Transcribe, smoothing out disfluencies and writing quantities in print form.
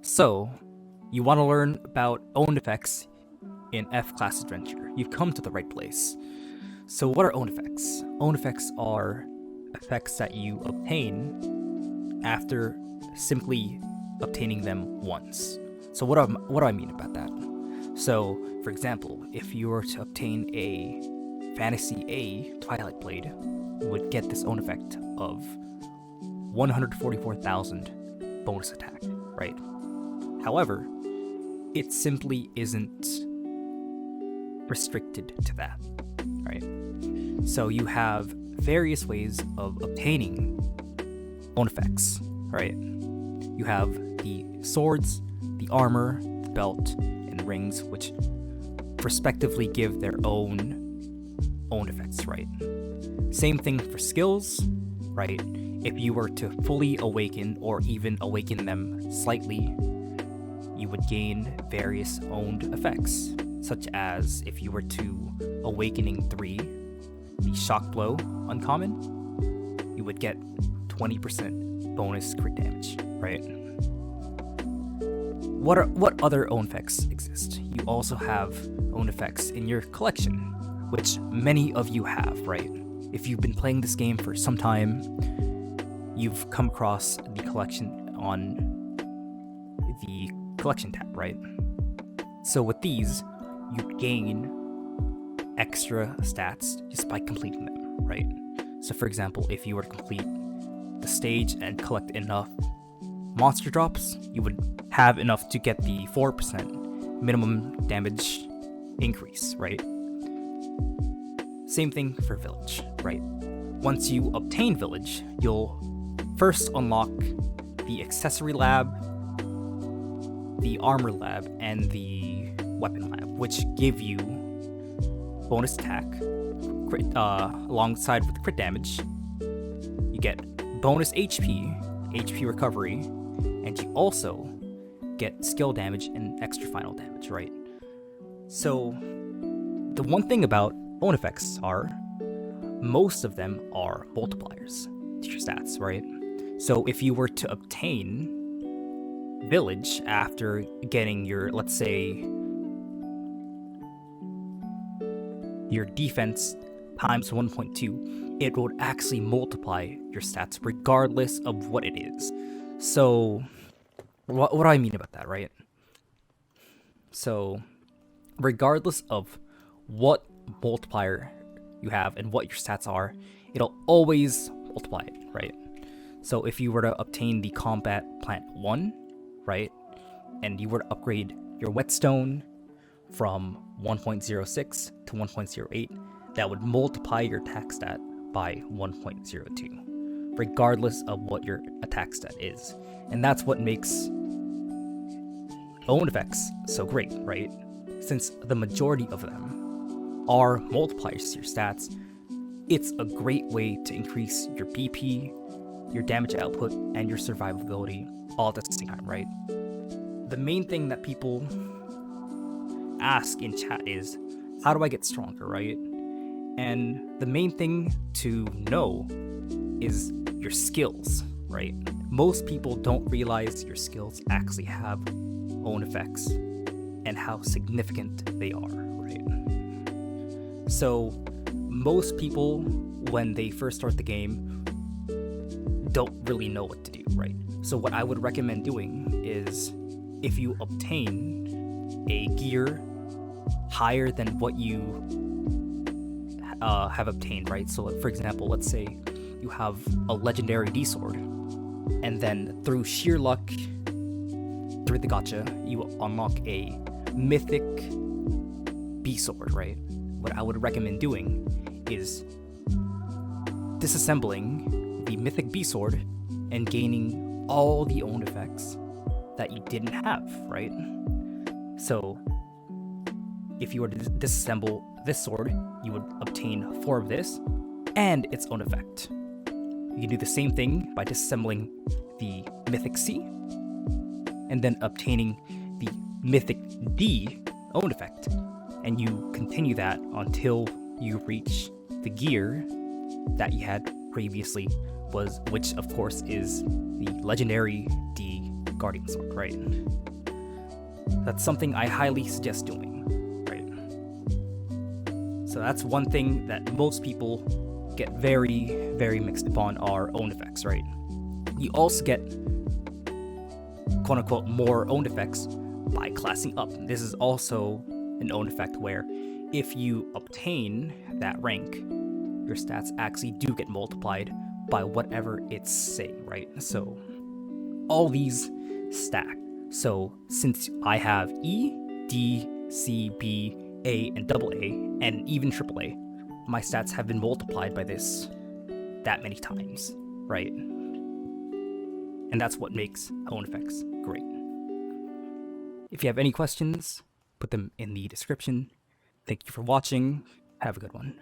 So, you want to learn about own effects in F-Class Adventure. You've come to the right place. So what are own effects? Own effects are effects that you obtain after simply obtaining them once. So what do I mean about that? So, for example, if you were to obtain a Fantasy A Twilight Blade, you would get this own effect of 144,000 bonus attack, right? However, it simply isn't restricted to that, right? So you have various ways of obtaining own effects, right? You have the swords, the armor, the belt, and rings, which respectively give their own effects, right? Same thing for skills, right? If you were to fully awaken or even awaken them slightly, you would gain various owned effects, such as if you were to Awakening 3, the Shock Blow uncommon, you would get 20% bonus crit damage, right? What other own effects exist? You also have own effects in your collection, which many of you have, right? If you've been playing this game for some time, you've come across the collection on the collection tab, right? So with these, you gain extra stats just by completing them, right? So for example, if you were to complete the stage and collect enough monster drops, you would have enough to get the 4% minimum damage increase, right? Same thing for Village, right? Once you obtain Village, you'll first unlock the Accessory Lab, the Armor Lab, and the Weapon Lab, which give you bonus attack alongside with crit damage. You get bonus HP recovery, and you also get skill damage and extra final damage, right? So the one thing about own effects are most of them are multipliers to your stats, right? So if you were to obtain Village after getting your, let's say, your defense times 1.2, it would actually multiply your stats regardless of what it is. So what do I mean about that, right? So regardless of what multiplier you have and what your stats are, it'll always multiply it, right? So if you were to obtain the Combat Plant 1, right, and you were to upgrade your Whetstone from 1.06 to 1.08, that would multiply your attack stat by 1.02, regardless of what your attack stat is. And that's what makes own effects so great, right? Since the majority of them are multipliers to your stats, it's a great way to increase your BP, your damage output, and your survivability all at the same time, right? The main thing that people ask in chat is, how do I get stronger, right? And the main thing to know is your skills, right? Most people don't realize your skills actually have own effects and how significant they are, right? So most people, when they first start the game, don't really know what to do, right? So what I would recommend doing is, if you obtain a gear higher than what you have obtained, right? So for example, let's say you have a legendary D-sword, and then through sheer luck, through the gacha, you unlock a mythic B-sword, right? What I would recommend doing is disassembling the mythic B-sword and gaining all the own effects that you didn't have, right? So if you were to disassemble this sword, you would obtain 4 of this and its own effect. You can do the same thing by disassembling the Mythic C and then obtaining the Mythic D own effect. And you continue that until you reach the gear that you had previously, which of course is the legendary D Guardian Sword, right? That's something I highly suggest doing, right? So that's one thing that most people get very, very mixed upon are own effects, right? You also get quote-unquote more own effects by classing up. This is also an own effect where if you obtain that rank, your stats actually do get multiplied by whatever it's saying, right? So all these stack. So since I have E, D, C, B, A, and AA, and even AAA, my stats have been multiplied by this that many times, right? And that's what makes own effects great. If you have any questions, put them in the description. Thank you for watching. Have a good one.